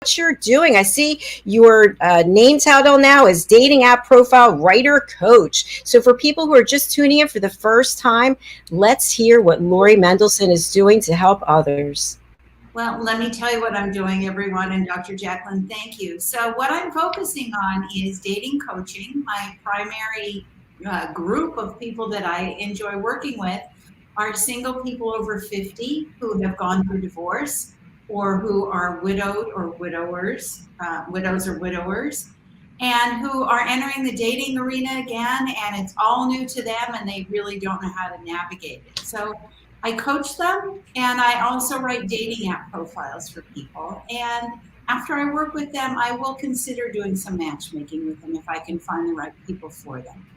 you're doing. I see your name title now is Dating App Profile Writer Coach. So for people who are just tuning in for the first time, let's hear what Lori Mendelsohn is doing to help others. Well, let me tell you what I'm doing, everyone, and Dr. Jacalyn, thank you. So what I'm focusing on is dating coaching. My primary group of people that I enjoy working with are single people over 50 who have gone through divorce, or who are widowed or widowers, widows or widowers, and who are entering the dating arena again, and it's all new to them and they really don't know how to navigate it. So I coach them, and I also write dating app profiles for people. And after I work with them, I will consider doing some matchmaking with them if I can find the right people for them.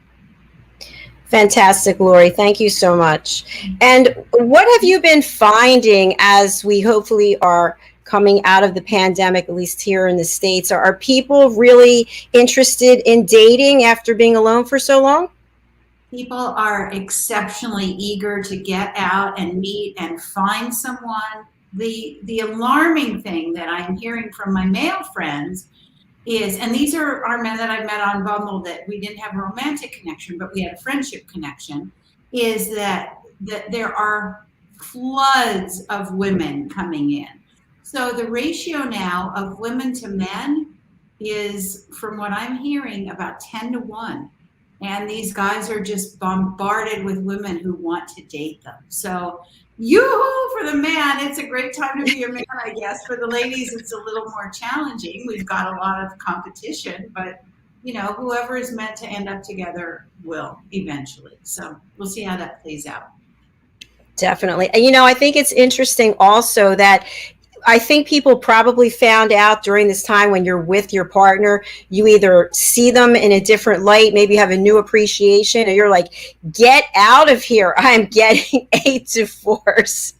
Fantastic, Lori. Thank you so much. And what have you been finding as we hopefully are coming out of the pandemic, at least here in the States? Are people really interested in dating after being alone for so long? People are exceptionally eager to get out and meet and find someone. The alarming thing that I'm hearing from my male friends is, and these are men that I've met on Bumble, that we didn't have a romantic connection, but we had a friendship connection, is that there are floods of women coming in. So the ratio now of women to men is, from what I'm hearing, about 10-1. And these guys are just bombarded with women who want to date them. So yoo-hoo for the man. It's a great time to be a man, I guess. For the ladies, it's a little more challenging. We've got a lot of competition, but whoever is meant to end up together will eventually. So we'll see how that plays out. Definitely. And, I think it's interesting also that I think people probably found out during this time, when you're with your partner, you either see them in a different light, maybe have a new appreciation, or you're like, get out of here. I'm getting a divorce.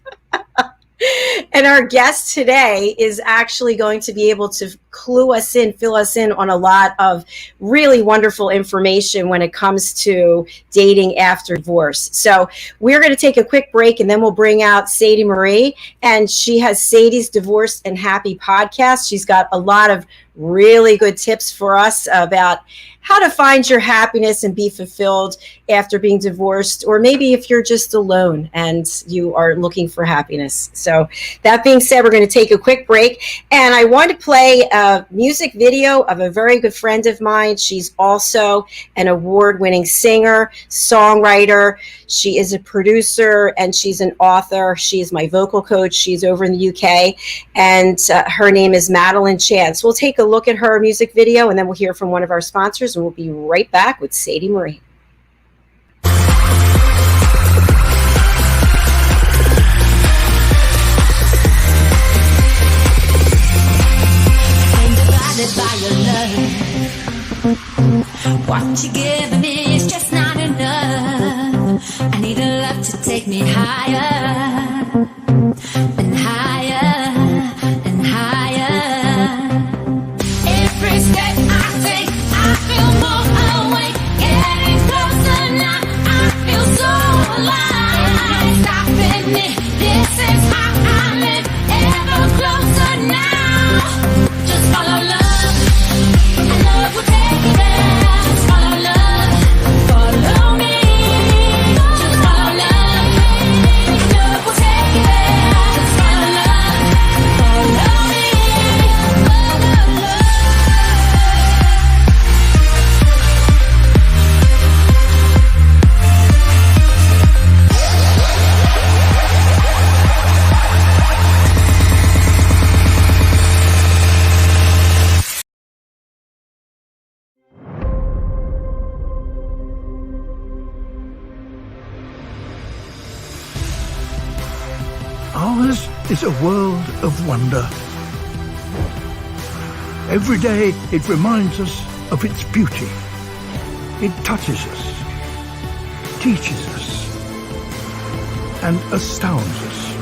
And our guest today is actually going to be able to fill us in on a lot of really wonderful information when it comes to dating after divorce. So we're going to take a quick break, and then we'll bring out Sadie Marie, and she has Sadie's Divorced and Happy podcast. She's got a lot of really good tips for us about how to find your happiness and be fulfilled after being divorced, or maybe if you're just alone and you are looking for happiness. So that being said, we're going to take a quick break, and I want to play a music video of a very good friend of mine. She's also an award-winning singer, songwriter. She is a producer, and she's an author. She's my vocal coach. She's over in the UK, and her name is Madeline Chance. We'll take a look at her music video, and then we'll hear from one of our sponsors, and we'll be right back with Sadie Marie. By your love, what you giving me is just not enough. I need a love to take me higher and higher and higher. Every step I take, I feel more awake. Getting closer now, I feel so alive. Stopping me, this is how I live. Ever closer now. Just follow love. Love will take you there. Just follow love. Follow me. Just follow love. Love will take you there. Just follow love. Follow me. Follow love. Ours is a world of wonder. Every day it reminds us of its beauty. It touches us, teaches us, and astounds us.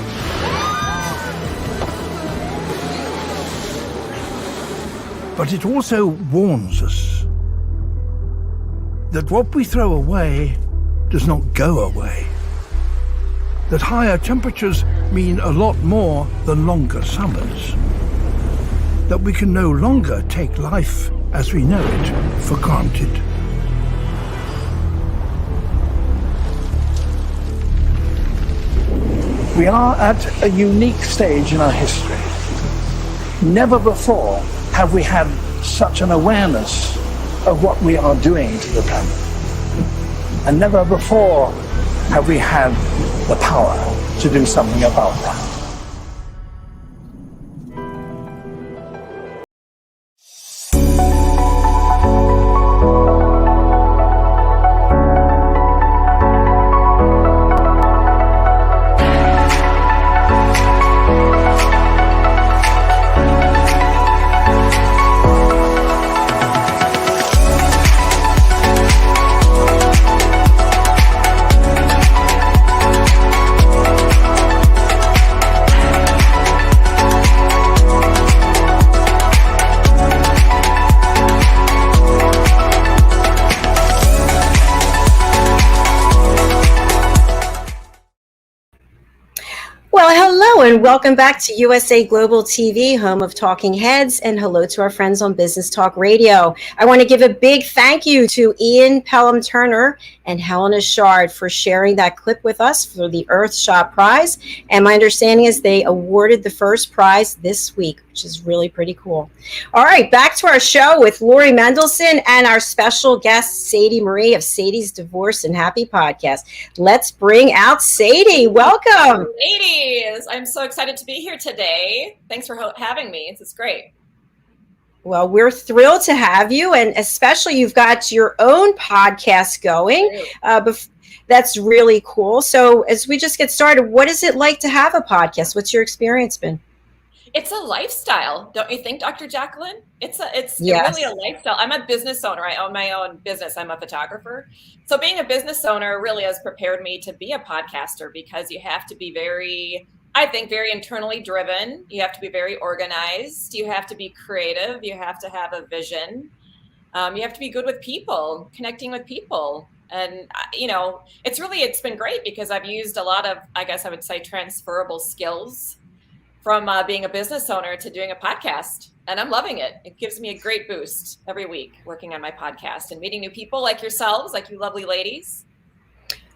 But it also warns us that what we throw away does not go away. That higher temperatures mean a lot more than longer summers. that we can no longer take life as we know it for granted. We are at a unique stage in our history. Never before have we had such an awareness of what we are doing to the planet. And never before have we had the power to do something about that. Well, hello and welcome back to USA Global TV, home of Talking Heads, and hello to our friends on Business Talk Radio. I want to give a big thank you to Ian Pelham-Turner and Helena Shard for sharing that clip with us for the Earthshot Prize. And my understanding is they awarded the first prize this week, which is really pretty cool. All right, back to our show with Lori Mendelsohn and our special guest, Sadie Marie of Sadie's Divorce and Happy podcast. Let's bring out Sadie. Welcome. Ladies, I'm so excited to be here today. Thanks for having me. It's great. Well, we're thrilled to have you, and especially you've got your own podcast going. That's really cool. So as we just get started, what is it like to have a podcast? What's your experience been? It's a lifestyle, don't you think, Dr. Jacalyn? It's Yes. really a lifestyle. I'm a business owner. I own my own business. I'm a photographer. So being a business owner really has prepared me to be a podcaster, because you have to be very internally driven. You have to be very organized. You have to be creative. You have to have a vision. You have to be good with people, connecting with people. And, it's been great because I've used a lot of, I guess I would say, transferable skills from being a business owner to doing a podcast. And I'm loving it. It gives me a great boost every week working on my podcast and meeting new people like yourselves, like you lovely ladies.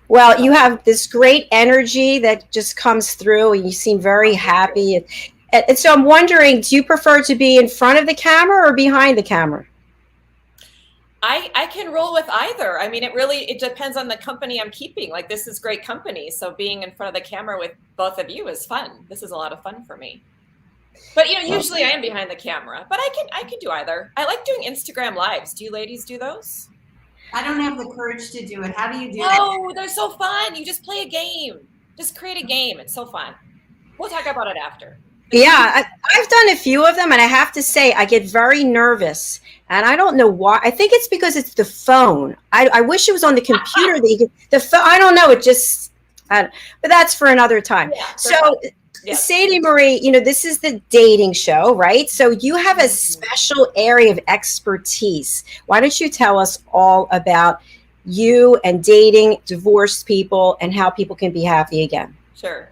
Well, you have this great energy that just comes through, and you seem very happy. And so I'm wondering, do you prefer to be in front of the camera or behind the camera? I can roll with either. I mean, it depends on the company I'm keeping. Like, this is great company. So being in front of the camera with both of you is fun. This is a lot of fun for me. But, usually I am behind the camera, but I can do either. I like doing Instagram lives. Do you ladies do those? I don't have the courage to do it. How do you do it? Oh, they're so fun. You just play a game. Just create a game. It's so fun. We'll talk about it after. Yeah, I've done a few of them, and I have to say I get very nervous, and I don't know why. I think it's because it's the phone. I wish it was on the computer. The phone. I don't know. But that's for another time. Yeah, so, yes. Sadie Marie, this is the dating show, right? So you have a special area of expertise. Why don't you tell us all about you and dating divorced people and how people can be happy again? Sure.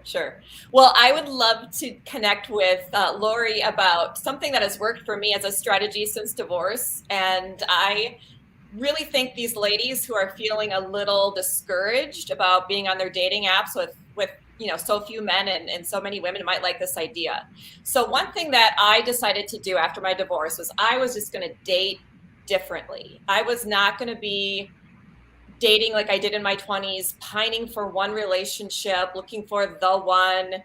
Well, I would love to connect with Lori about something that has worked for me as a strategy since divorce. And I really think these ladies who are feeling a little discouraged about being on their dating apps with so few men and so many women might like this idea. So one thing that I decided to do after my divorce was I was just going to date differently. I was not going to be dating like I did in my 20s, pining for one relationship, looking for the one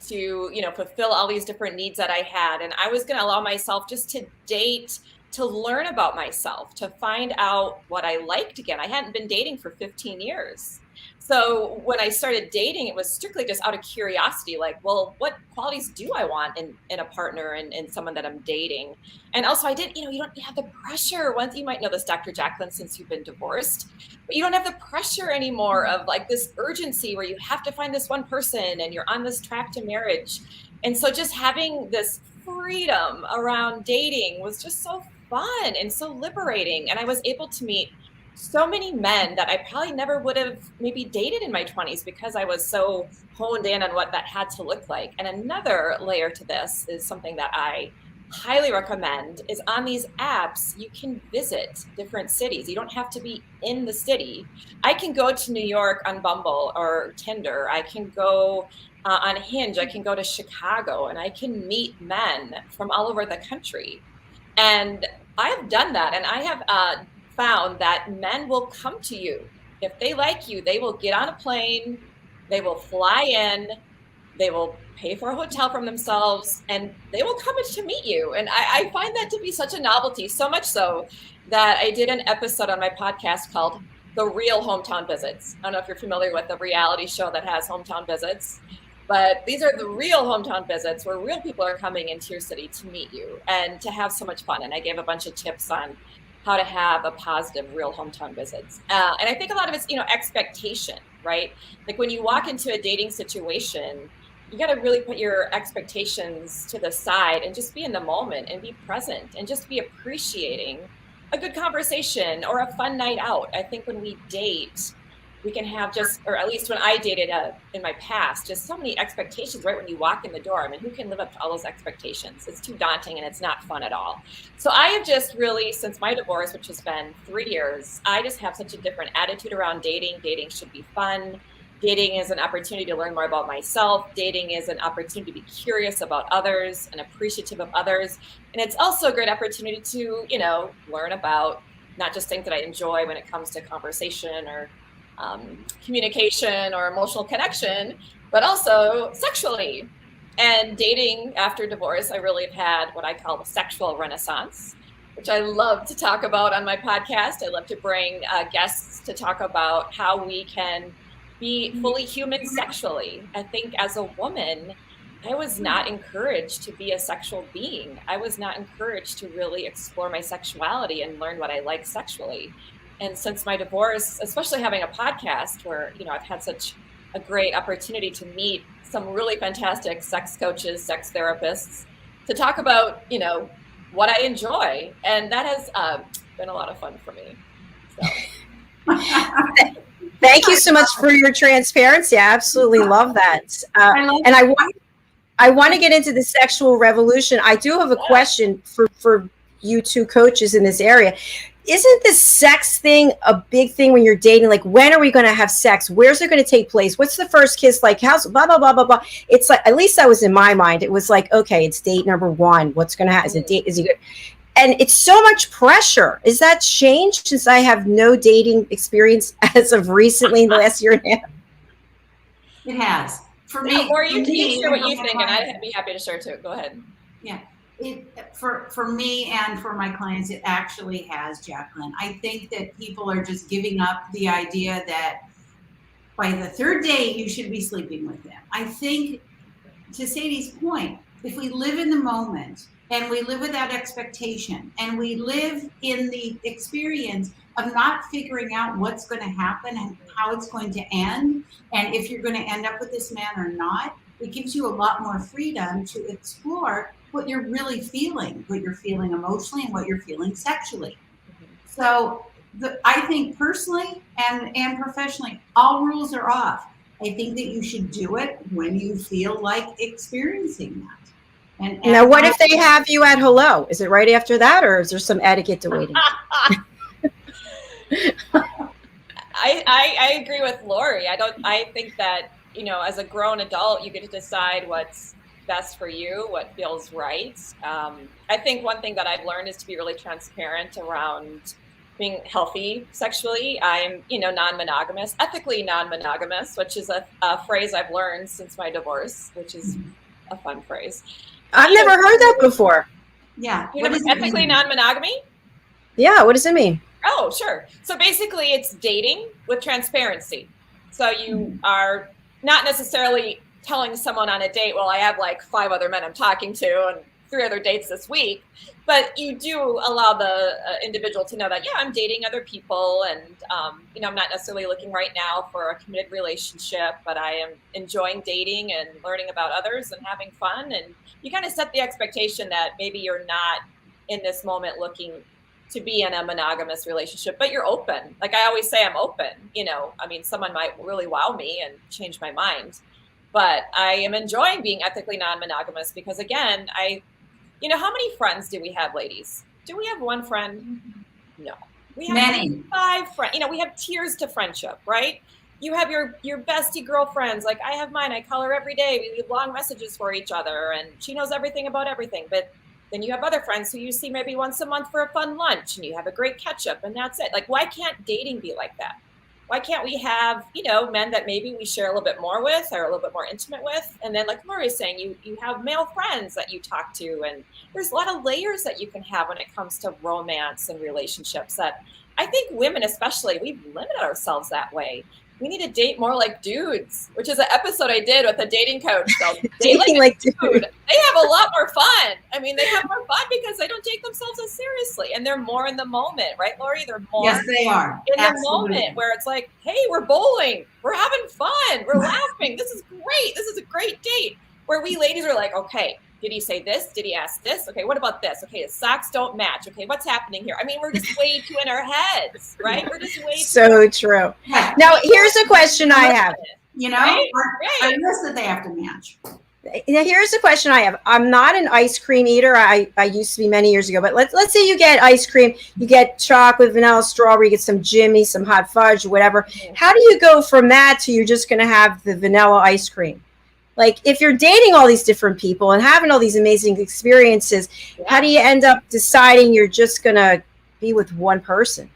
to, fulfill all these different needs that I had. And I was going to allow myself just to date, to learn about myself, to find out what I liked again. I hadn't been dating for 15 years. So when I started dating, it was strictly just out of curiosity, like, well, what qualities do I want in a partner and someone that I'm dating? And also I did, you don't have the pressure. Once, you might know this, Dr. Jacalyn, since you've been divorced, but you don't have the pressure anymore of like this urgency where you have to find this one person and you're on this track to marriage. And so just having this freedom around dating was just so fun and so liberating. And I was able to meet so many men that I probably never would have maybe dated in my 20s because I was so honed in on what that had to look like. And another layer to this is something that I highly recommend is on these apps, you can visit different cities. You don't have to be in the city. I can go to New York on Bumble or Tinder. I can go on Hinge. I can go to Chicago and I can meet men from all over the country. And I have done that. And I have found that men will come to you. If they like you, they will get on a plane, they will fly in, they will pay for a hotel from themselves, and they will come to meet you. And I find that to be such a novelty, so much so that I did an episode on my podcast called The Real Hometown Visits. I don't know if you're familiar with the reality show that has hometown visits, but these are the real hometown visits where real people are coming into your city to meet you and to have so much fun. And I gave a bunch of tips on how to have a positive real hometown visits. And I think a lot of it's, expectation, right? Like when you walk into a dating situation, you got to really put your expectations to the side and just be in the moment and be present and just be appreciating a good conversation or a fun night out. I think when we date, we can have or at least when I dated in my past, just so many expectations right when you walk in the door. I mean, who can live up to all those expectations? It's too daunting and it's not fun at all. So I have just really, since my divorce, which has been 3 years, I just have such a different attitude around dating. Dating should be fun. Dating is an opportunity to learn more about myself. Dating is an opportunity to be curious about others and appreciative of others. And it's also a great opportunity to, learn about not just things that I enjoy when it comes to conversation or communication or emotional connection, but also sexually. And dating after divorce, I really have had what I call the sexual renaissance, which I love to talk about on my podcast. I love to bring guests to talk about how we can be fully human sexually. I think as a woman, I was not encouraged to be a sexual being. I was not encouraged to really explore my sexuality and learn what I like sexually. And since my divorce, especially having a podcast where, I've had such a great opportunity to meet some really fantastic sex coaches, sex therapists, to talk about, what I enjoy. And that has been a lot of fun for me. So. Thank you so much for your transparency. I absolutely love that. And I want to get into the sexual revolution. I do have a question for you two coaches in this area. Isn't the sex thing a big thing when you're dating? Like, when are we going to have sex? Where's it going to take place? What's the first kiss like? How's blah, blah, blah, blah, blah. It's like, at least that was in my mind. It was like, okay, it's date number 1. What's going to happen? Is he good? And it's so much pressure. Is that changed since I have no dating experience as of recently in the last year and a half? It has. For me, or you can share what you think, and I'd be happy to share too. Go ahead. Yeah. For me and for my clients, it actually has, Jacalyn. I think that people are just giving up the idea that by the 3rd date, you should be sleeping with them. I think, to Sadie's point, if we live in the moment and we live without expectation and we live in the experience of not figuring out what's going to happen and how it's going to end, and if you're going to end up with this man or not, it gives you a lot more freedom to explore what you're really feeling, what you're feeling emotionally and what you're feeling sexually. So I think personally and professionally, all rules are off. I think that you should do it when you feel like experiencing that. And now, what if they have you at hello? Is it right after that, or is there some etiquette to waiting? I agree with Lori. I think that, as a grown adult, you get to decide what's best for you, what feels right. I think one thing that I've learned is to be really transparent around being healthy sexually. I'm, non-monogamous, ethically non-monogamous, which is a phrase I've learned since my divorce, which is a fun phrase. I've never heard that before. Yeah. What is ethically non-monogamy? Yeah. What does it mean? Oh, sure. So basically it's dating with transparency. So you are not necessarily telling someone on a date, well, I have like 5 other men I'm talking to and 3 other dates this week, but you do allow the individual to know that, yeah, I'm dating other people and, I'm not necessarily looking right now for a committed relationship, but I am enjoying dating and learning about others and having fun. And you kind of set the expectation that maybe you're not in this moment looking to be in a monogamous relationship, but you're open. Like I always say, I'm open, someone might really wow me and change my mind. But I am enjoying being ethically non-monogamous because, again, I You know, how many friends do we have, ladies? Do we have one friend? No. We have Many. 5 friends. You know, we have tiers to friendship, right? You have your bestie girlfriends. Like I have mine. I call her every day. We leave long messages for each other, and she knows everything about everything. But then you have other friends who you see maybe once a month for a fun lunch, and you have a great catch up, and that's it. Like, why can't dating be like that? Why can't we have, you know, men that maybe we share a little bit more with or a little bit more intimate with? And then like Lori is saying, you have male friends that you talk to, and there's a lot of layers that you can have when it comes to romance and relationships that I think women especially, we've limited ourselves that way. We need to date more like dudes, which is an episode I did with a dating coach. So Dating like dude. They have a lot more fun. I mean, they have more fun because they don't take themselves as seriously, and they're more in the moment, right, Lori? They're more Yes, they are. in Absolutely. the moment where it's like, hey, we're bowling, we're having fun, we're laughing. This is great. This is a great date. Where we ladies are like, okay, did he say this? Did he ask this? Okay, what about this? Okay, his socks don't match. Okay, what's happening here? I mean, we're just way too in our heads, right? We're just way So true. Yeah. Now, here's a question I have. You know, Right, I right. list that they have to match. Now, here's the question I have. I'm not an ice cream eater. I used to be many years ago, but let's say you get ice cream, you get chocolate, vanilla, strawberry, you get some Jimmy, some hot fudge, whatever. How do you go from that to you're just going to have the vanilla ice cream? Like, if you're dating all these different people and having all these amazing experiences, how do you end up deciding you're just going to be with one person?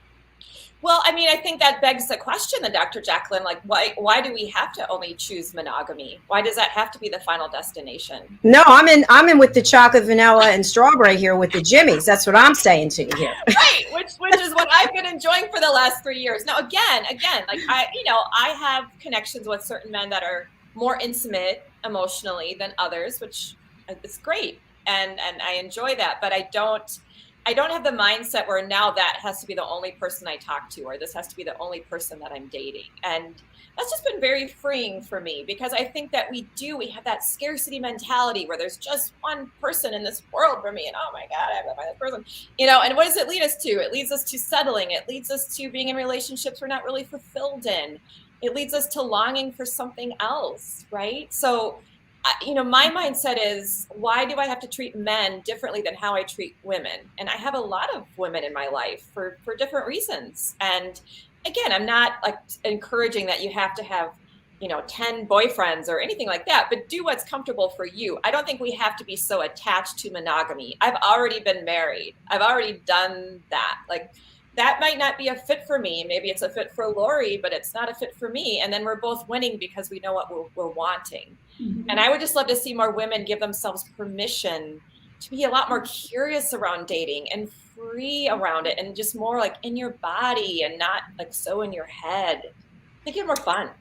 Well, I mean, I think that begs the question then, Dr. Jacalyn, like, why do we have to only choose monogamy? Why does that have to be the final destination? No, I'm in with the chocolate, vanilla, and strawberry here with the Jimmies. That's what I'm saying to you here. Right, which is what I've been enjoying for the last 3 years. Now, again, like I have connections with certain men that are more intimate emotionally than others, which is great, and I enjoy that. But I don't have the mindset where now that has to be the only person I talk to, or this has to be the only person that I'm dating. And that's just been very freeing for me, because I think that we have that scarcity mentality where there's just one person in this world for me. And oh my God, I have to find this person, you know, and what does it lead us to? It leads us to settling. It leads us to being in relationships we're not really fulfilled in. It leads us to longing for something else, right? So, you know, my mindset is, why do I have to treat men differently than how I treat women? And I have a lot of women in my life for different reasons. And again, I'm not like encouraging that you have to have, you know, 10 boyfriends or anything like that, but do what's comfortable for you. I don't think we have to be so attached to monogamy. I've already been married. I've already done that. Like, that might not be a fit for me. Maybe it's a fit for Lori, but it's not a fit for me. And then we're both winning because we know what we're wanting. Mm-hmm. And I would just love to see more women give themselves permission to be a lot more curious around dating and free around it, and just more like in your body and not like so in your head. Make it more fun.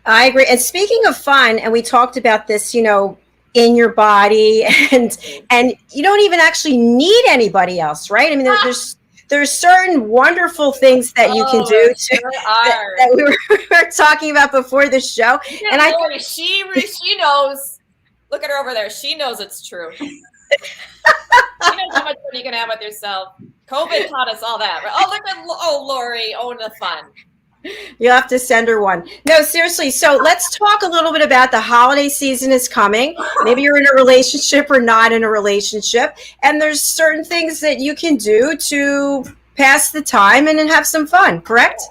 I agree. And speaking of fun, and we talked about this, you know, in your body, and you don't even actually need anybody else, right? I mean, there's certain wonderful things that you can do that we were talking about before the show. Yeah, and Lori, she knows. Look at her over there. She knows it's true. She knows how much fun you can have with yourself. COVID taught us all that. Oh, look at Lori. Oh, the fun. You'll have to send her one. No, seriously. So let's talk a little bit about the holiday season is coming. Maybe you're in a relationship or not in a relationship, and there's certain things that you can do to pass the time and then have some fun, correct?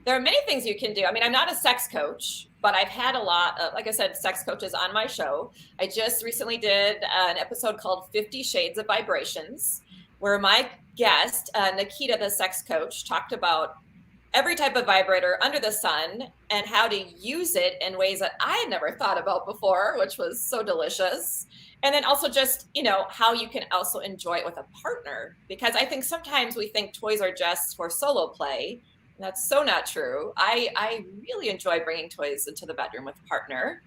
There are many things you can do. I mean, I'm not a sex coach, but I've had a lot of, like I said, sex coaches on my show. I just recently did an episode called 50 Shades of Vibrations, where my guest, Nikita, the sex coach, talked about every type of vibrator under the sun and how to use it in ways that I had never thought about before, which was so delicious. And then also just, you know, how you can also enjoy it with a partner, because I think sometimes we think toys are just for solo play. And that's so not true. I really enjoy bringing toys into the bedroom with a partner,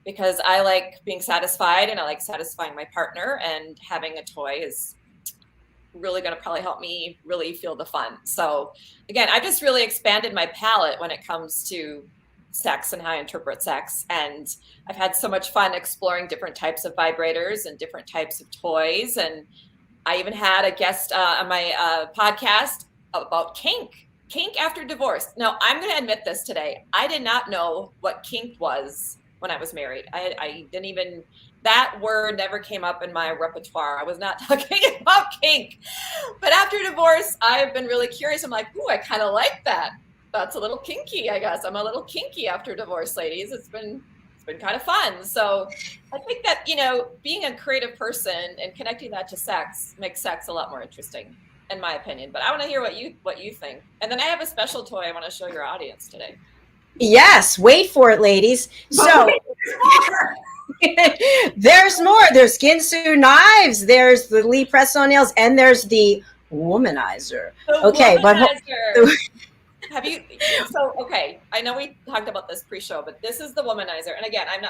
because I like being satisfied and I like satisfying my partner, and having a toy is really going to probably help me really feel the fun. So again, I just really expanded my palette when it comes to sex and how I interpret sex. And I've had so much fun exploring different types of vibrators and different types of toys. And I even had a guest on my podcast about kink after divorce. Now, I'm going to admit this today. I did not know what kink was when I was married. I didn't even, that word never came up in my repertoire. I was not talking about kink. But after divorce, I've been really curious. I'm like, ooh, I kind of like that. That's a little kinky, I guess. I'm a little kinky after divorce, ladies. It's been kind of fun. So I think that, you know, being a creative person and connecting that to sex makes sex a lot more interesting, in my opinion. But I want to hear what you think. And then I have a special toy I want to show your audience today. Yes, wait for it, ladies. So there's more. There's Ginsu knives. There's the Lee press-on nails, and there's the womanizer. Okay, womanizer. Have you, so, okay, I know we talked about this pre-show, but this is the womanizer. And again, I'm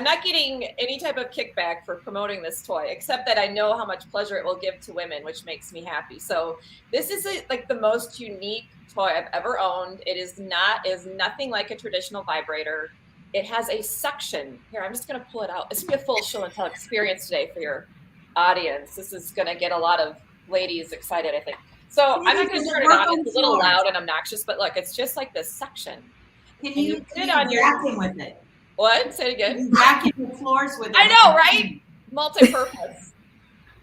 not getting any type of kickback for promoting this toy, except that I know how much pleasure it will give to women, which makes me happy. So this is like the most unique toy I've ever owned. It is nothing like a traditional vibrator. It has a suction. Here, I'm just going to pull it out. It's going to be a full show and tell experience today for your audience. This is going to get a lot of ladies excited, I think. So I'm not going to turn it on. It's a little loud and obnoxious, but look, it's just like this suction. Can you put it on your vacuum with it? What? Say it again. You vacuum the floors with it. I know, right? Multi-purpose.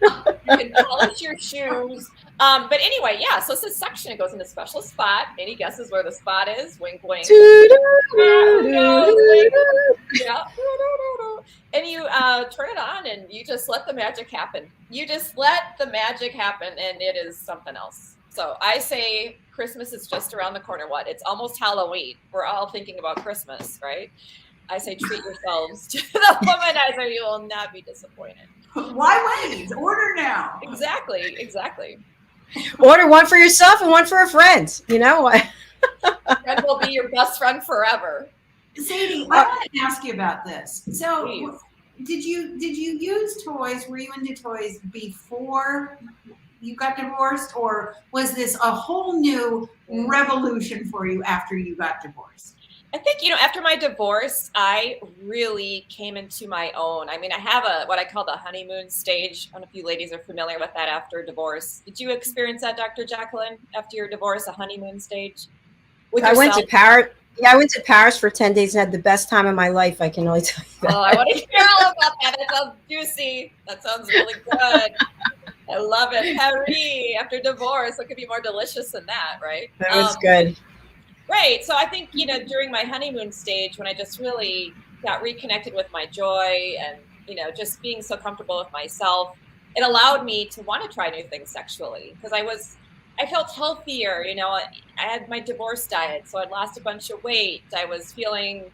You can polish your shoes. But anyway, yeah. So it's a suction. It goes in a special spot. Any guesses where the spot is? Wink, wink. Yeah. And you turn it on, and you just let the magic happen. You just let the magic happen, and it is something else. So I say Christmas is just around the corner. What? It's almost Halloween. We're all thinking about Christmas, right? I say treat yourselves to the womanizer. You will not be disappointed. Why wait? Order now. Exactly. Order one for yourself and one for a friend. You know what? Friend will be your best friend forever. Sadie, I want to ask you about this. So, did you use toys? Were you into toys before you got divorced, or was this a whole new revolution for you after you got divorced? I think, you know, after my divorce, I really came into my own. I mean, I have what I call the honeymoon stage. I don't know if you ladies are familiar with that after divorce. Did you experience that, Dr. Jacalyn, after your divorce, a honeymoon stage? I went to Paris. Yeah, I went to Paris for 10 days and had the best time of my life. I can only tell you that. Oh, I want to hear all about that. That sounds juicy. That sounds really good. I love it. Paris, after divorce, what could be more delicious than that, right? That was good. Right. So I think, you know, during my honeymoon stage, when I just really got reconnected with my joy and, you know, just being so comfortable with myself, it allowed me to want to try new things sexually, because I felt healthier. You know, I had my divorce diet, so I'd lost a bunch of weight. I was feeling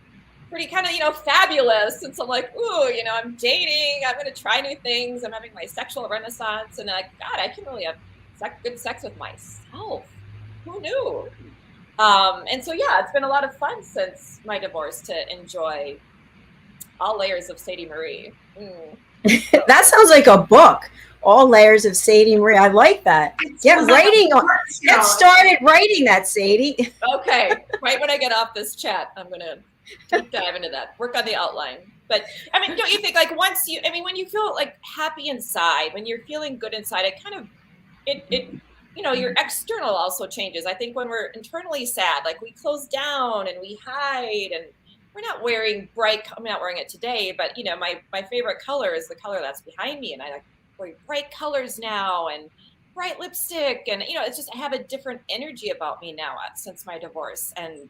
pretty kind of, you know, fabulous. And so I'm like, ooh, you know, I'm dating. I'm going to try new things. I'm having my sexual renaissance. And like, God, I can really have good sex with myself. Who knew? And so, yeah, it's been a lot of fun since my divorce to enjoy all layers of Sadie Marie. That sounds like a book. All layers of Sadie Marie. I like that. Get started writing that, Sadie. Okay. Right when I get off this chat, I'm going to deep dive into that. Work on the outline. But I mean, don't you think like when you feel like happy inside, when you're feeling good inside, it kind of, it you know, your external also changes. I think when we're internally sad, like we close down and we hide, and we're not wearing I'm not wearing it today, but you know, my favorite color is the color that's behind me. And I like wear bright colors now and bright lipstick. And, you know, it's just, I have a different energy about me now since my divorce. And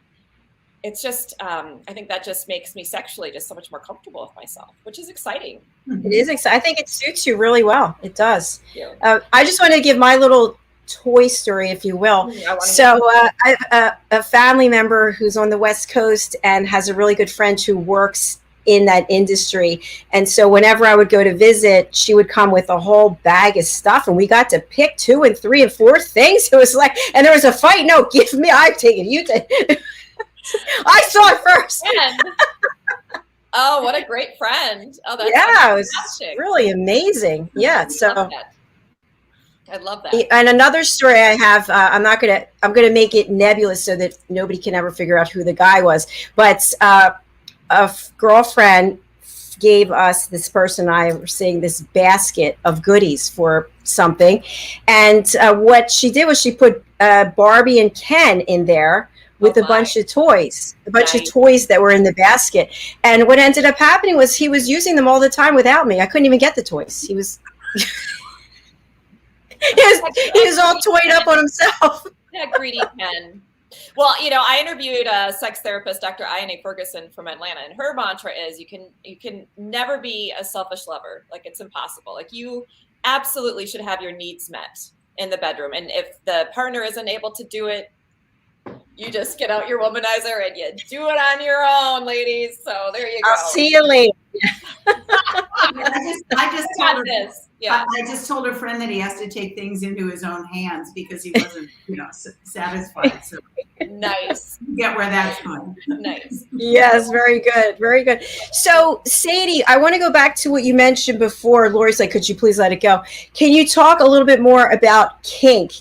it's just, I think that just makes me sexually just so much more comfortable with myself, which is exciting. It is exciting. I think it suits you really well. It does. I just want to give my little toy story, if you will. So I have a family member who's on the West Coast and has a really good friend who works in that industry. And so whenever I would go to visit, she would come with a whole bag of stuff, and we got to pick 2 and 3 and 4 things. It was like, and there was a fight. No, give me, I've taken you to. I saw it first. Oh, what a great friend. Oh, that's it was really amazing. Yeah. So I love that. And another story I have, I'm going to make it nebulous so that nobody can ever figure out who the guy was. But a girlfriend gave us, this person and I were seeing, this basket of goodies for something. And what she did was she put Barbie and Ken in there with Oh, a bunch my. of toys, Nice. that were in the basket. And what ended up happening was he was using them all the time without me. I couldn't even get the toys. He was he was all toyed up on himself. That greedy Ken. Well, I interviewed a sex therapist, Dr. Ione Ferguson from Atlanta, and her mantra is you can never be a selfish lover. Like, it's impossible. Like, you absolutely should have your needs met in the bedroom. And if the partner isn't able to do it, you just get out your womanizer and you do it on your own, ladies. So there you go. I'll see you later. I just told her this. Yeah. I just told a friend that he has to take things into his own hands because he wasn't, satisfied. So Nice. you get where that's going. Nice. Yes, very good. Very good. So, Sadie, I want to go back to what you mentioned before. Lori's like, could you please let it go? Can you talk a little bit more about kink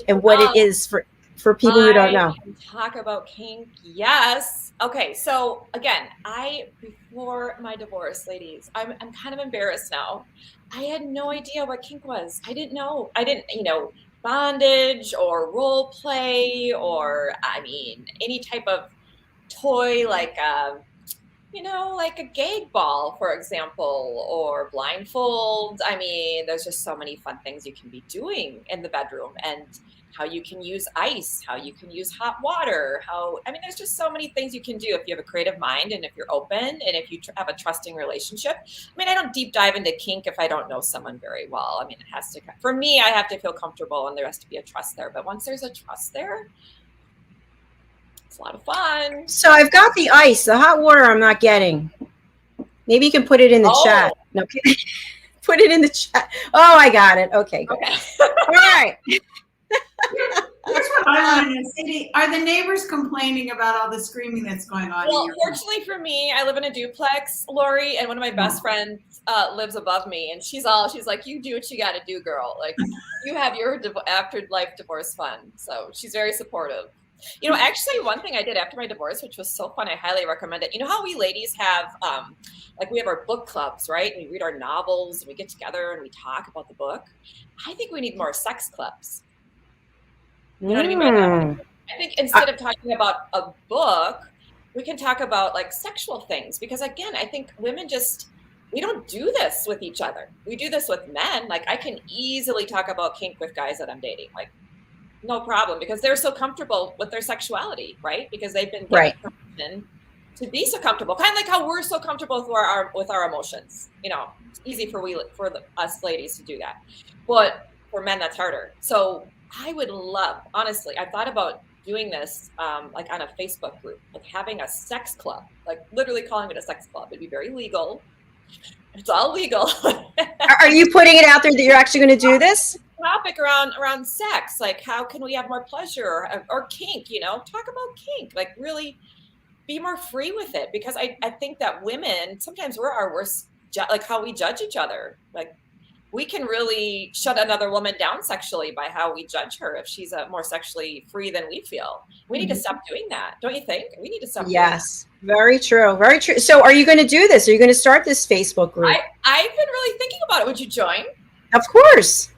and what it is for people who don't know? Talk about kink. Yes. Okay. So again, before my divorce, ladies, I'm kind of embarrassed now. I had no idea what kink was. I didn't know. Bondage or role play or, any type of toy like like a gag ball, for example, or blindfold. There's just so many fun things you can be doing in the bedroom, and how you can use ice, how you can use hot water, there's just so many things you can do if you have a creative mind and if you're open and if you have a trusting relationship. I don't deep dive into kink if I don't know someone very well. It has to, for me, I have to feel comfortable and there has to be a trust there. But once there's a trust there, it's a lot of fun. So I've got the ice, the hot water I'm not getting. Maybe you can put it in the chat. No, put it in the chat. Oh, I got it. Okay, good. Okay. All right. Here's what I want to know, Sadie. Are the neighbors complaining about all the screaming that's going on? Well, fortunately for me, I live in a duplex, Lori, and one of my best friends lives above me, and she's like, you do what you got to do, girl. Like, you have your after-life divorce fun. So she's very supportive. Actually, one thing I did after my divorce, which was so fun, I highly recommend it. You know how we ladies have, we have our book clubs, right? And we read our novels, and we get together, and we talk about the book. I think we need more sex clubs. You know what I mean by that? I think instead of talking about a book, we can talk about like sexual things, because again, I think women we don't do this with each other. We do this with men. Like, I can easily talk about kink with guys that I'm dating, like no problem, because they're so comfortable with their sexuality, right? Because they've been given permission to be so comfortable, kind of like how we're so comfortable with our emotions. It's easy for us ladies to do that, but for men, that's harder. So I would love, honestly, I thought about doing this like on a Facebook group, like having a sex club, like literally calling it a sex club. It'd be very legal. It's all legal. Are you putting it out there that you're actually going to do this? Topic around sex, like how can we have more pleasure or kink, talk about kink, like really be more free with it, because I think that women, sometimes we're our worst, like how we judge each other. Like, we can really shut another woman down sexually by how we judge her if she's more sexually free than we feel. We need to stop doing that. Don't you think? We need to stop doing that. Very true. Very true. So are you going to do this? Are you going to start this Facebook group? I've been really thinking about it. Would you join? Of course.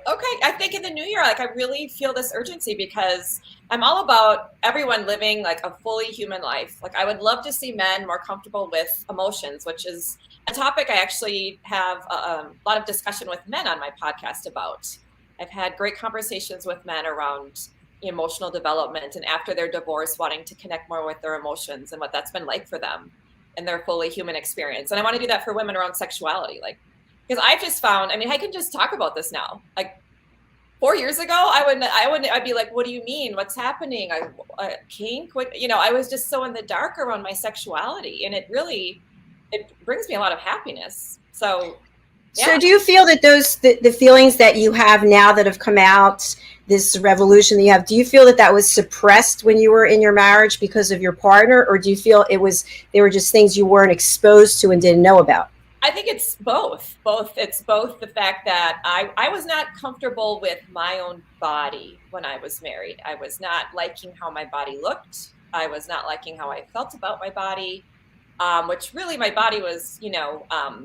Okay. I think in the new year, like, I really feel this urgency, because I'm all about everyone living like a fully human life. Like, I would love to see men more comfortable with emotions, which is a topic I actually have a lot of discussion with men on my podcast about. I've had great conversations with men around emotional development and after their divorce, wanting to connect more with their emotions and what that's been like for them and their fully human experience. And I want to do that for women around sexuality, like, because I've just found, I can just talk about this now. Like, 4 years ago, I'd be like, what do you mean? What's happening? Kink? I was just so in the dark around my sexuality, and it brings me a lot of happiness. So, yeah. So do you feel that the feelings that you have now that have come out, this revolution that you have, do you feel that was suppressed when you were in your marriage because of your partner, or do you feel they were just things you weren't exposed to and didn't know about? I think it's both. It's both the fact that I was not comfortable with my own body when I was married. I was not liking how my body looked. I was not liking how I felt about my body, which really my body was, the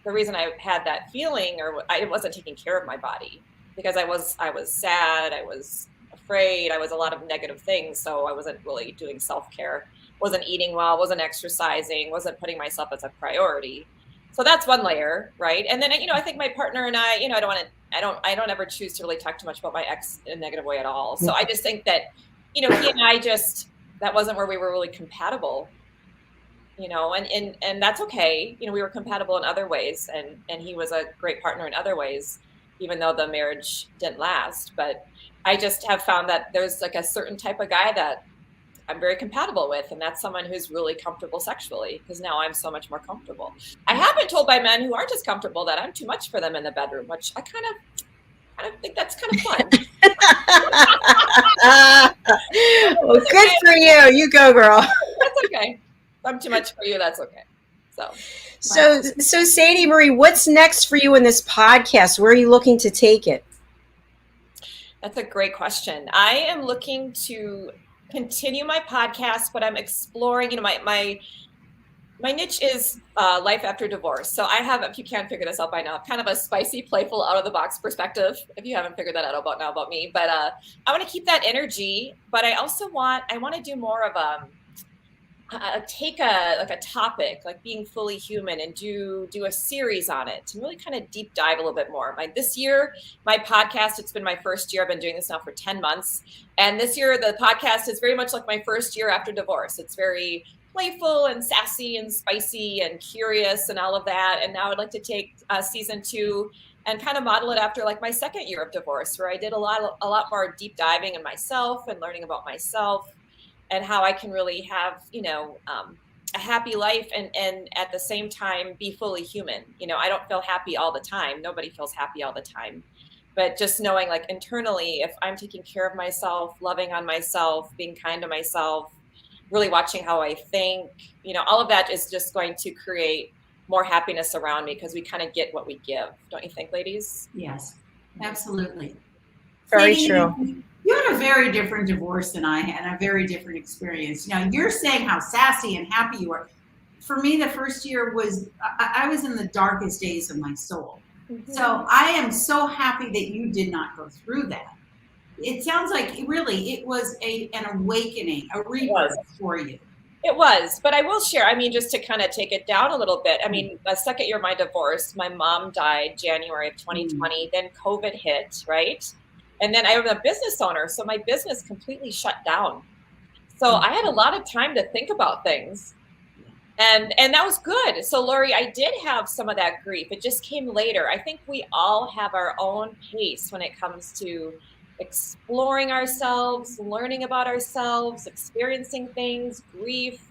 reason I had that feeling, or I wasn't taking care of my body, because I was sad. I was afraid. I was a lot of negative things. So I wasn't really doing self-care, wasn't eating well, wasn't exercising, wasn't putting myself as a priority. So that's one layer, right? And then, I think my partner and I, I don't ever choose to really talk too much about my ex in a negative way at all. So I just think that, he and I that wasn't where we were really compatible, and that's okay. We were compatible in other ways, and he was a great partner in other ways, even though the marriage didn't last. But I just have found that there's like a certain type of guy that I'm very compatible with, and that's someone who's really comfortable sexually, because now I'm so much more comfortable. I have been told by men who aren't as comfortable that I'm too much for them in the bedroom, which I kind of think that's kind of fun. Well, good for you. You go, girl. That's okay. If I'm too much for you, that's okay. So Sadie Marie, what's next for you in this podcast? Where are you looking to take it? That's a great question. I am looking to continue my podcast, but I'm exploring, my niche is life after divorce. So I have, if you can't figure this out by now, kind of a spicy, playful, out of the box perspective, if you haven't figured that out about me. But I want to keep that energy, but I also want to do more of take a topic like being fully human and do a series on it and really kind of deep dive a little bit more. This year, my podcast, it's been my first year. I've been doing this now for 10 months. And this year, the podcast is very much like my first year after divorce. It's very playful and sassy and spicy and curious and all of that. And now I'd like to take season 2 and kind of model it after like my second year of divorce, where I did a lot more deep diving in myself and learning about myself and how I can really have, a happy life and at the same time be fully human. I don't feel happy all the time. Nobody feels happy all the time. But just knowing like internally, if I'm taking care of myself, loving on myself, being kind to myself, really watching how I think, all of that is just going to create more happiness around me, because we kind of get what we give. Don't you think, ladies? Yes, absolutely. Very Sadie, true. You had a very different divorce than I had, a very different experience. Now, you're saying how sassy and happy you were. For me, the first year I was in the darkest days of my soul. Mm-hmm. So I am so happy that you did not go through that. It sounds like really it was an awakening, a rebirth for you. It was, but I will share, just to kind of take it down a little bit. The second year of my divorce, my mom died January of 2020, then COVID hit, right? And then I am a business owner, so my business completely shut down. So I had a lot of time to think about things. And that was good. So Lori, I did have some of that grief. It just came later. I think we all have our own pace when it comes to exploring ourselves, learning about ourselves, experiencing things, grief.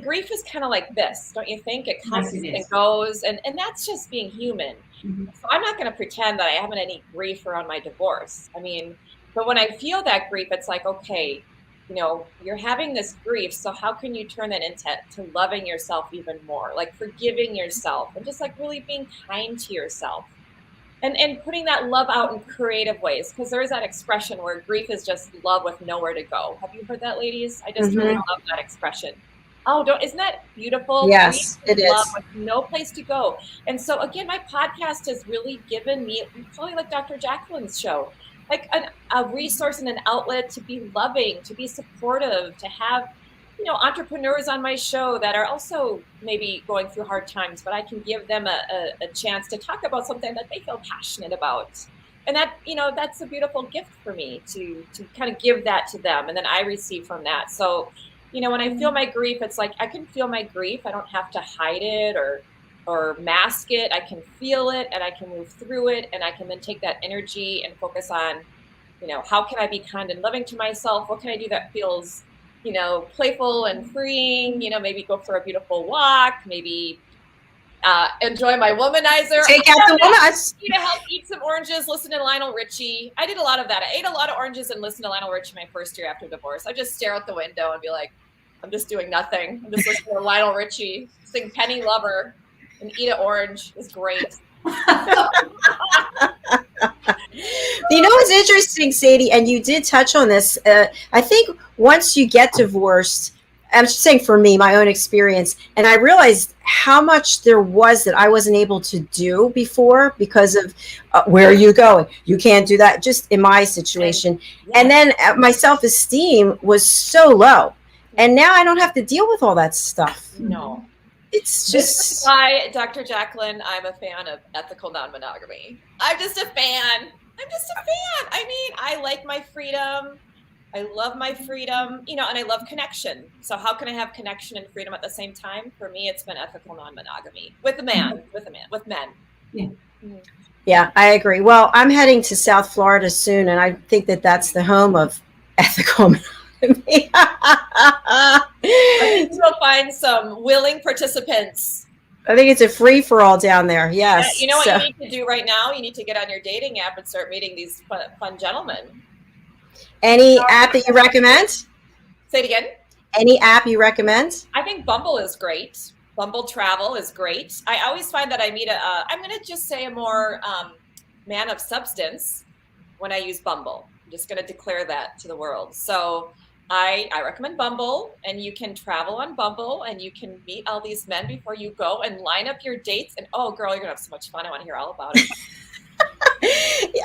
Grief is kind of like this, don't you think? It comes and goes, and that's just being human. Mm-hmm. So I'm not going to pretend that I haven't any grief around my divorce. But when I feel that grief, it's like, okay, you're having this grief. So how can you turn that into loving yourself even more, like forgiving yourself and just like really being kind to yourself and putting that love out in creative ways? Because there is that expression where grief is just love with nowhere to go. Have you heard that, ladies? I just really love that expression. Oh, isn't that beautiful? Yes, it is. Love with no place to go. And so again, my podcast has really given me, probably like Dr. Jacalyn's show, like a resource and an outlet to be loving, to be supportive, to have, entrepreneurs on my show that are also maybe going through hard times, but I can give them a chance to talk about something that they feel passionate about. And that, that's a beautiful gift for me to kind of give that to them. And then I receive from that. So, when I feel my grief, it's like I can feel my grief. I don't have to hide it or mask it. I can feel it and I can move through it. And I can then take that energy and focus on, how can I be kind and loving to myself? What can I do that feels, playful and freeing? Maybe go for a beautiful walk, maybe enjoy my womanizer. Take out the womanizer. Eat some oranges, listen to Lionel Richie. I did a lot of that. I ate a lot of oranges and listened to Lionel Richie my first year after divorce. I just stare out the window and be like, I'm just doing nothing. I'm just listening to Lionel Richie, sing Penny Lover, and eat an orange. It's great. What's interesting, Sadie, and you did touch on this. I think once you get divorced, I'm just saying for me, my own experience, and I realized how much there was that I wasn't able to do before because of where are you going? You can't do that, just in my situation. And then my self-esteem was so low. And now I don't have to deal with all that stuff. No. It's This is just, why, Dr. Jacalyn, I'm a fan of ethical non-monogamy. I'm just a fan. I mean, I like my freedom. I love my freedom, you know, and I love connection. So how can I have connection and freedom at the same time? For me, it's been ethical non-monogamy with men. Yeah. yeah, I agree. Well, I'm heading to South Florida soon, and I think that that's the home of ethical monogamy. I think you'll find some willing participants. I think it's a free for all down there. Yes. Yeah, you know what you need to do right now? You need to get on your dating app and start meeting these fun gentlemen. Any app that you recommend? Say it again. Any app you recommend? I think Bumble is great. Bumble Travel is great. I always find that I meet I'm going to just say a more man of substance when I use Bumble. I'm just going to declare that to the world. So I recommend Bumble, and you can travel on Bumble, and you can meet all these men before you go and line up your dates. And oh, girl, you're going to have so much fun. I want to hear all about it.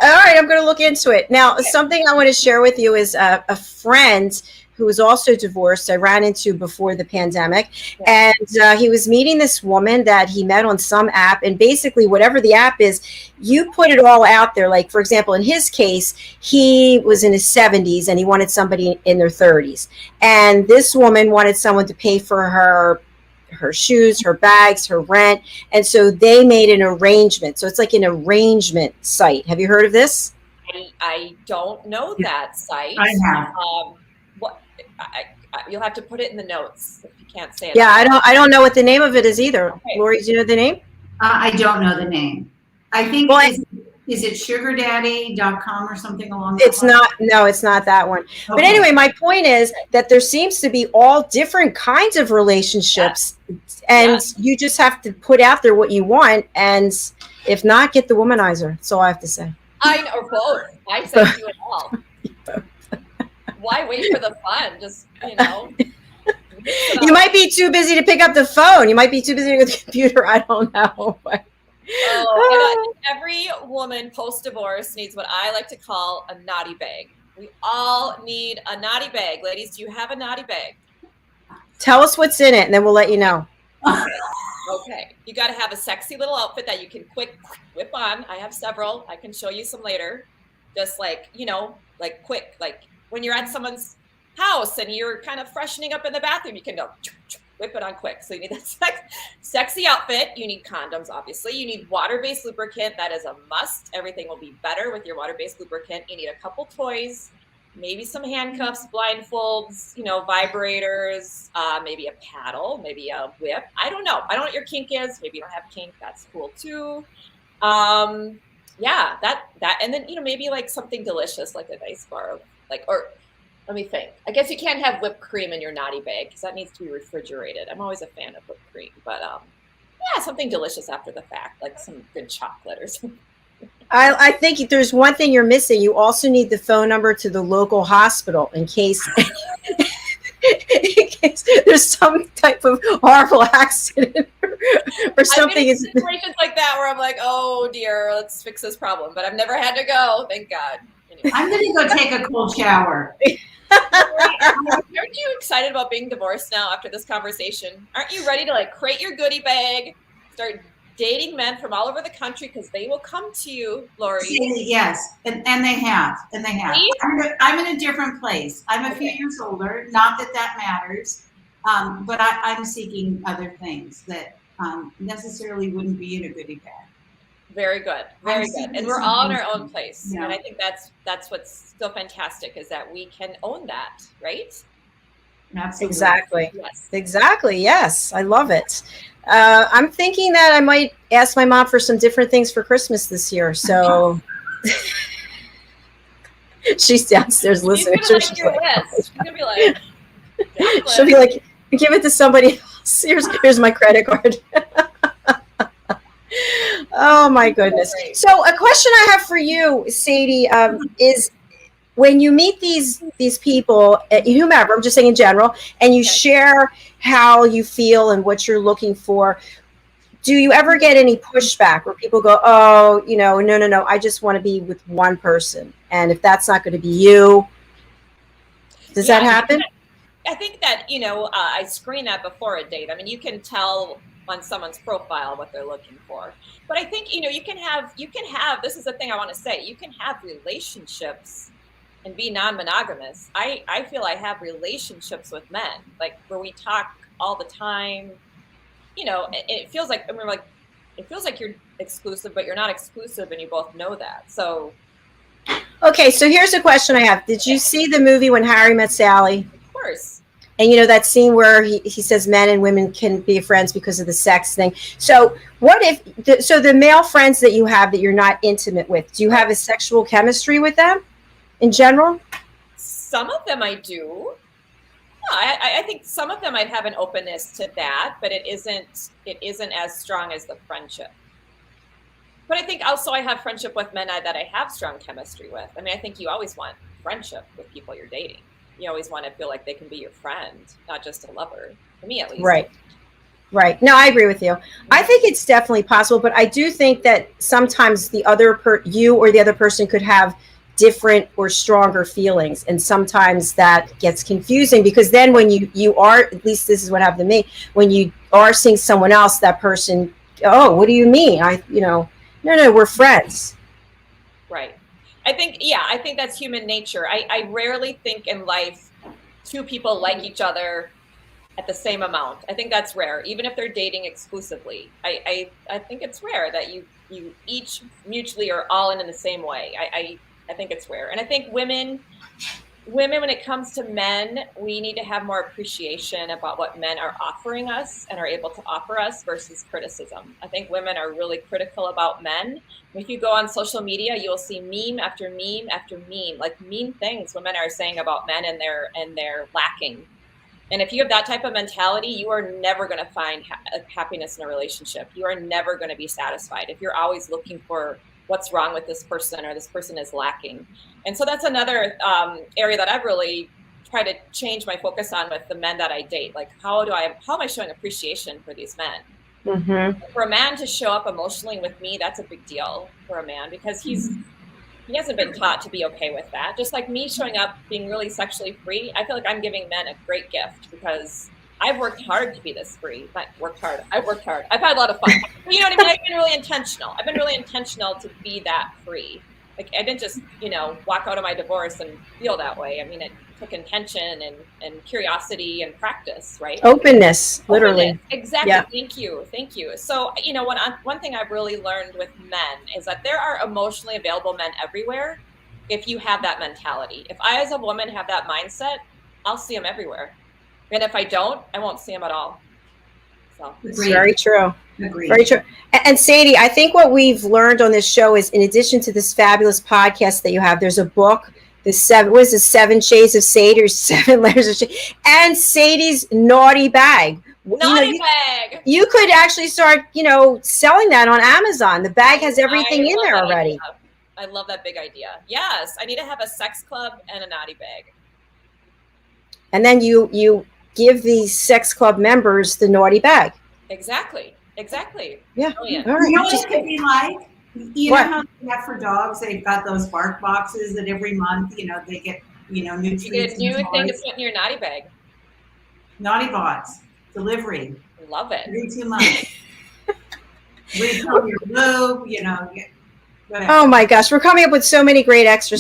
All right, I'm going to look into it. Now, something I want to share with you is a friend who was also divorced I ran into before the pandemic. And he was meeting this woman that he met on some app. And basically, whatever the app is, you put it all out there. Like, for example, in his case, he was in his 70s and he wanted somebody in their 30s. And this woman wanted someone to pay for her shoes, her bags, her rent. And so they made an arrangement. So it's like an arrangement site. Have you heard of this? I don't know that site. I have. You'll have to put it in the notes if you can't say it. Yeah, I don't know what the name of it is either. Okay. Lori, do you know the name? I don't know the name. I think, well, is it sugardaddy.com or something along that line? No, it's not that one. Okay. But anyway, my point is that there seems to be all different kinds of relationships, and you just have to put out there what you want, and if not, get the womanizer. That's all I have to say. I know, or both. I say do it all. Why wait for the fun? Just, you know. You might be too busy to pick up the phone. You might be too busy with the computer. I don't know. Every woman post-divorce needs what I like to call a naughty bag. We all need a naughty bag. Ladies, do you have a naughty bag? Tell us what's in it, and then we'll let you know. Okay. You got to have a sexy little outfit that you can quick whip on. I have several. I can show you some later. Just like, you know, like quick, like when you're at someone's house and you're kind of freshening up in the bathroom, you can go whip it on quick. So you need that sexy outfit. You need condoms, obviously. You need water-based lubricant. That is a must. Everything will be better with your water-based lubricant. You need a couple toys, maybe some handcuffs, blindfolds, you know, vibrators, maybe a paddle, maybe a whip. I don't know. I don't know what your kink is. Maybe you don't have kink. That's cool too. Yeah, that, and then, you know, maybe like something delicious, like a nice bar of or let me think. I guess you can't have whipped cream in your naughty bag because that needs to be refrigerated. I'm always a fan of whipped cream, but yeah, something delicious after the fact, like some good chocolate or something. I think there's one thing you're missing. You also need the phone number to the local hospital in case there's some type of horrible accident or something. I've been in situations like that where I'm like, oh dear, let's fix this problem. But I've never had to go, thank God. Anyway. I'm going to go take a cold shower. Aren't you excited about being divorced now after this conversation? Aren't you ready to like create your goodie bag, start dating men from all over the country because they will come to you, Lori? Yes, and they have. I'm in a different place. I'm a few years older. Not that that matters, but I'm seeking other things that necessarily wouldn't be in a goodie bag. Very good. Very good. And we're all in our own place. Yeah. And I think that's what's so fantastic is that we can own that, right? Absolutely. Exactly. Yes. Exactly. Yes. I love it. I'm thinking that I might ask my mom for some different things for Christmas this year. So she's downstairs listening. She's gonna be like, she'll be like, give it to somebody else. Here's my credit card. Oh my goodness. So a question I have for you, Sadie, is when you meet these people, whomever, I'm just saying in general, and you share how you feel and what you're looking for, do you ever get any pushback where people go, oh, no, I just want to be with one person, and if that's not going to be you, does that happen? I think that, I screen that before a date. I mean, you can tell on someone's profile what they're looking for. But I think, you can have, this is the thing I want to say, you can have relationships and be non-monogamous. I feel I have relationships with men, like where we talk all the time. It feels like, it feels like you're exclusive, but you're not exclusive, and you both know that. So. Okay, so here's a question I have. Did you see the movie When Harry Met Sally? Of course. And that scene where he says men and women can be friends because of the sex thing. So what if, the male friends that you have that you're not intimate with, do you have a sexual chemistry with them in general? Some of them I do. I think some of them I'd have an openness to that, but it isn't as strong as the friendship. But I think also I have friendship with men that I have strong chemistry with. I mean, I think you always want friendship with people you're dating. You always want to feel like they can be your friend, not just a lover. For me, at least. Right. No, I agree with you. I think it's definitely possible, but I do think that sometimes the other you or the other person could have different or stronger feelings, and sometimes that gets confusing, because then when you are, at least this is what happened to me, when you are seeing someone else, that person, oh, what do you mean? No, we're friends. Right. I think that's human nature. I rarely think in life two people like each other at the same amount. I think that's rare, even if they're dating exclusively. I think it's rare that you each mutually are all in the same way. I think it's rare. And I think women, when it comes to men, we need to have more appreciation about what men are offering us and are able to offer us versus criticism. I think women are really critical about men. If you go on social media, you will see meme after meme after meme, like mean things women are saying about men, and they're lacking. And if you have that type of mentality, you are never going to find happiness in a relationship. You are never going to be satisfied if you're always looking for what's wrong with this person, or this person is lacking. And so that's another area that I've really tried to change my focus on with the men that I date. Like, how am I showing appreciation for these men? Mm-hmm. For a man to show up emotionally with me, that's a big deal for a man, because he hasn't been taught to be okay with that. Just like me showing up being really sexually free, I feel like I'm giving men a great gift, because I've worked hard to be this free. I've worked hard. I've had a lot of fun. You know what I mean? I've been really intentional to be that free. Like, I didn't just, walk out of my divorce and feel that way. I mean, it took intention and curiosity and practice, right? Openness, literally. Exactly. Yeah. Thank you. So, one thing I've really learned with men is that there are emotionally available men everywhere if you have that mentality. If I, as a woman, have that mindset, I'll see them everywhere. And if I don't, I won't see them at all. So it's very true. Agreed. Very true. And Sadie, I think what we've learned on this show is, in addition to this fabulous podcast that you have, there's a book, the 7 Shades of Sadie, or 7 Layers of Shade, and Sadie's naughty bag. Bag. You could actually start, selling that on Amazon. The bag has everything in there already. Idea. I love that big idea. Yes, I need to have a sex club and a naughty bag. And then you give the sex club members the naughty bag. Exactly. Yeah. Brilliant. All right. You know what it could be like? Know how they have for dogs? They've got those bark boxes that every month, they get, new treats. You get a new thing to put in your naughty bag. Naughty box delivery. Love it. Every 2 months. Refill your lube, whatever. Oh my gosh, we're coming up with so many great extra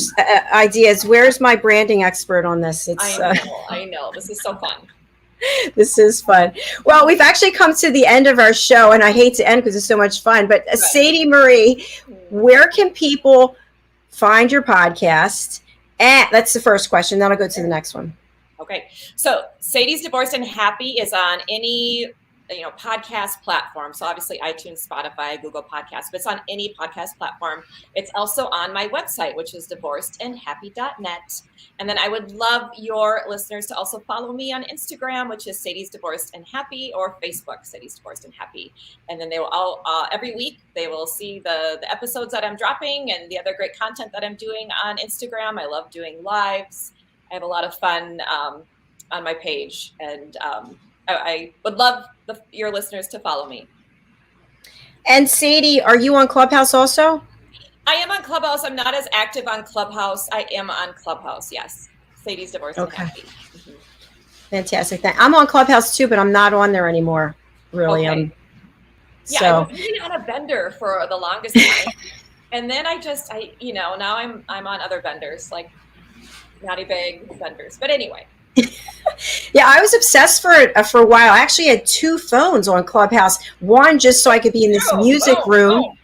ideas. Where's my branding expert on this? I know. This is so fun. This is fun. Well, we've actually come to the end of our show, and I hate to end because it's so much fun. But right. Sadie Marie, where can people find your podcast? And that's the first question. Then I'll go to the next one. Okay. So Sadie's Divorced and Happy is on any podcast platform. So obviously iTunes, Spotify, Google Podcasts, but it's on any podcast platform. It's also on my website, which is divorcedandhappy.net. And then I would love your listeners to also follow me on Instagram, which is Sadie's Divorced and Happy, or Facebook, Sadie's Divorced and Happy. And then they will all, every week, they will see the episodes that I'm dropping and the other great content that I'm doing on Instagram. I love doing lives. I have a lot of fun on my page, and I would love your listeners to follow me. And Sadie, are you on Clubhouse also? I am on Clubhouse. I'm not as active on Clubhouse. I am on Clubhouse, yes. Sadie's Divorced and Happy. Mm-hmm. Fantastic. I'm on Clubhouse too, but I'm not on there anymore, really. Okay. So. I was really on a vendor for the longest time. And then now I'm on other vendors, like Naughty Bag vendors. But anyway. Yeah, I was obsessed for a while. I actually had 2 phones on Clubhouse. One just so I could be in this music room.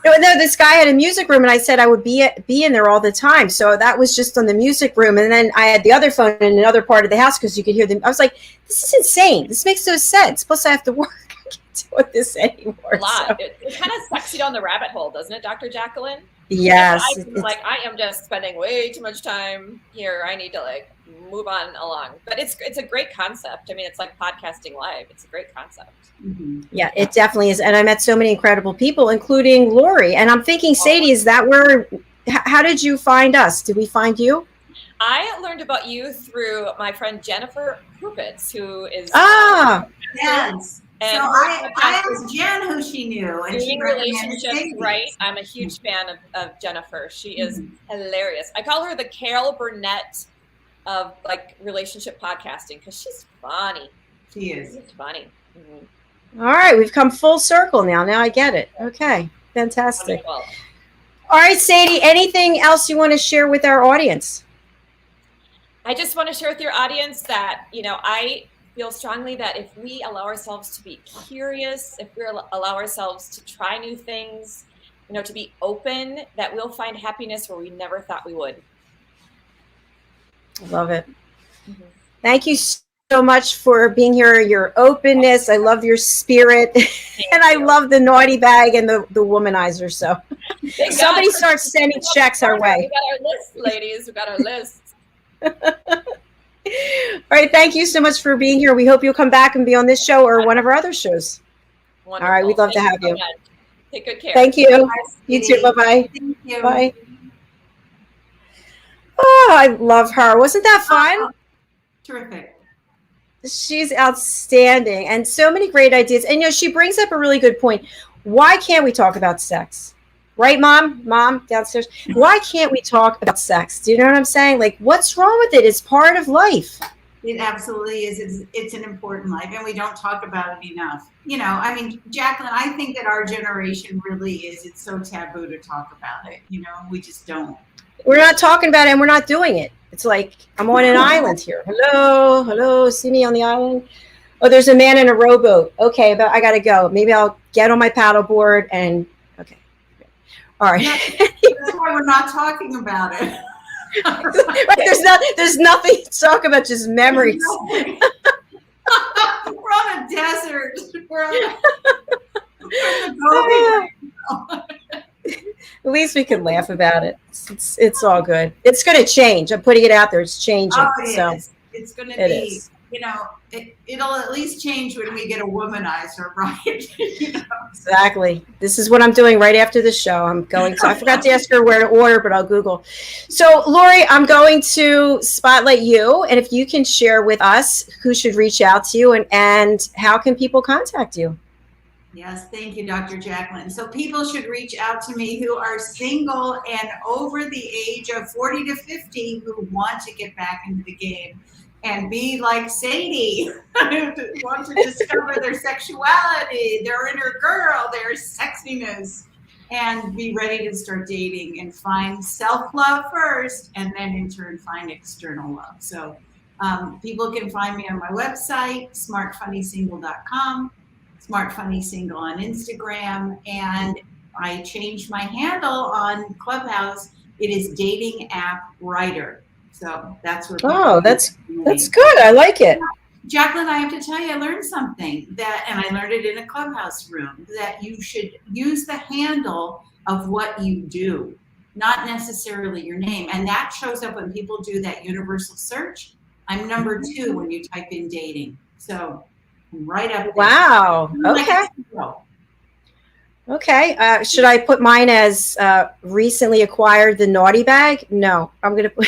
No, this guy had a music room, and I said I would be in there all the time. So that was just on the music room, and then I had the other phone in another part of the house because you could hear them. I was like, "This is insane. This makes no sense." Plus, I have to work. I can't deal with this anymore. A lot. So. It kind of sucks you down the rabbit hole, doesn't it, Dr. Jacalyn? Yes. I am just spending way too much time here. I need to move on along. But it's a great concept. I mean, it's like podcasting live. It's a great concept. Mm-hmm. Yeah, it definitely is. And I met so many incredible people, including Lori. And I'm thinking, Sadie, is that how did you find us? Did we find you? I learned about you through my friend Jennifer Krupitz, who is yes. And so I asked Jen who she knew, and she relationships, right? I'm a huge fan of Jennifer. She is hilarious. I call her the Carol Burnett of relationship podcasting because she's funny. She is. She's funny. Mm-hmm. All right, we've come full circle now. Now I get it. Okay, fantastic. Wonderful. All right, Sadie, anything else you want to share with our audience? I just want to share with your audience that, I feel strongly that if we allow ourselves to be curious, if we allow ourselves to try new things, to be open, that we'll find happiness where we never thought we would. I love it. Mm-hmm. Thank you so much for being here, your openness. I love your spirit. And I love the naughty bag and the womanizer. So somebody starts sending checks our way. We got our list, ladies. We got our list. All right. Thank you so much for being here. We hope you'll come back and be on this show or one of our other shows. Wonderful. All right. We'd love to have you. Take good care. Thank you. You too. Bye-bye. Thank you. Bye. Oh, I love her. Wasn't that fun? Terrific. She's outstanding and so many great ideas. And, she brings up a really good point. Why can't we talk about sex? Right, Mom? Mom, downstairs. Why can't we talk about sex? Do you know what I'm saying? What's wrong with it? It's part of life. It absolutely is. It's an important life, and we don't talk about it enough. Jacalyn, I think that our generation really is. It's so taboo to talk about it. We just don't. We're not talking about it, and we're not doing it. It's like I'm on an island here. Hello, see me on the island? Oh, there's a man in a rowboat. Okay, but I got to go. Maybe I'll get on my paddleboard and okay. All right. That's why we're not talking about it. Right, there's nothing to talk about, just memories. We're on a desert. We're on At least we can laugh about it. It's all good. It's going to change. I'm putting it out there. It's changing. Oh, it is. It's going to be. It'll at least change when we get a womanizer, right? Exactly. This is what I'm doing right after the show. I'm going to. I forgot to ask her where to order, but I'll Google. So, Lori, I'm going to spotlight you, and if you can share with us who should reach out to you and how can people contact you. Yes, thank you, Dr. Jacalyn. So people should reach out to me who are single and over the age of 40 to 50 who want to get back into the game and be like Sadie, who want to discover their sexuality, their inner girl, their sexiness, and be ready to start dating and find self-love first and then in turn find external love. So people can find me on my website, smartfunnysingle.com. Smart Funny Single on Instagram, and I changed my handle on Clubhouse. It is Dating App Writer. So that's where. Oh, that's good. I like it. Jacalyn, I have to tell you, I learned something that, and I learned it in a clubhouse room, that you should use the handle of what you do, not necessarily your name. And that shows up when people do that universal search. I'm number 2 when you type in dating. So I'm right up there. Wow. Okay. Okay. Should I put mine as recently acquired the naughty bag? No, I'm going to put.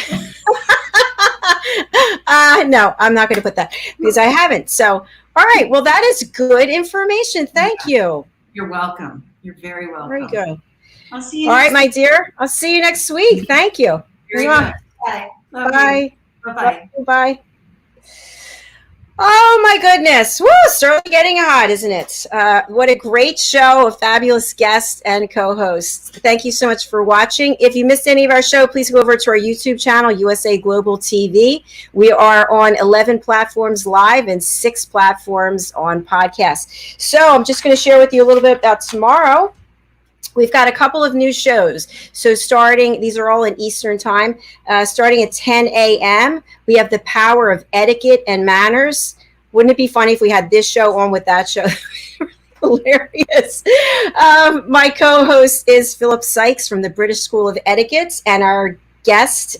No, I'm not going to put that because I haven't. So, all right. Well, that is good information. Thank you. You're welcome. You're very welcome. Very good. I'll see you. All right, my dear. I'll see you next week. Thank you. Very good. Bye. Bye. Bye-bye. Bye. Oh my goodness. Woo, certainly getting hot, isn't it? What a great show, a fabulous guest and co-host. Thank you so much for watching. If you missed any of our show, please go over to our YouTube channel, USA Global TV. We are on 11 platforms live and 6 platforms on podcast. So I'm just going to share with you a little bit about tomorrow. We've got a couple of new shows. So starting, these are all in Eastern time, starting at 10 a.m., we have The Power of Etiquette and Manners. Wouldn't it be funny if we had this show on with that show? Hilarious. My co-host is Philip Sykes from the British School of Etiquette, and our guest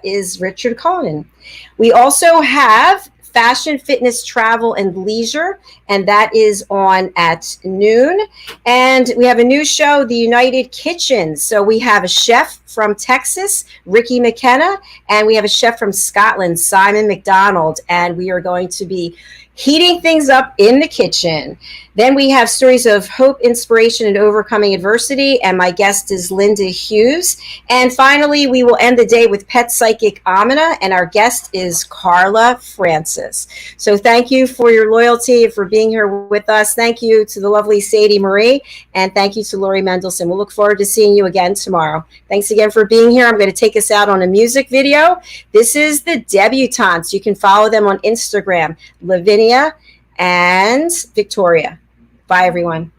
is Richard Cullinan. We also have Fashion, Fitness, Travel, and Leisure, and that is on at noon. And we have a new show, The United Kitchen. So we have a chef from Texas, Ricky McKenna, and we have a chef from Scotland, Simon McDonald, and we are going to be heating things up in the kitchen. Then we have stories of hope, inspiration, and overcoming adversity. And my guest is Linda Hughes. And finally, we will end the day with pet psychic Amina. And our guest is Carla Francis. So thank you for your loyalty and for being here with us. Thank you to the lovely Sadie Marie. And thank you to Lori Mendelsohn. We'll look forward to seeing you again tomorrow. Thanks again for being here. I'm going to take us out on a music video. This is the Debutantes. You can follow them on Instagram, Lavinia and Victoria. Bye, everyone.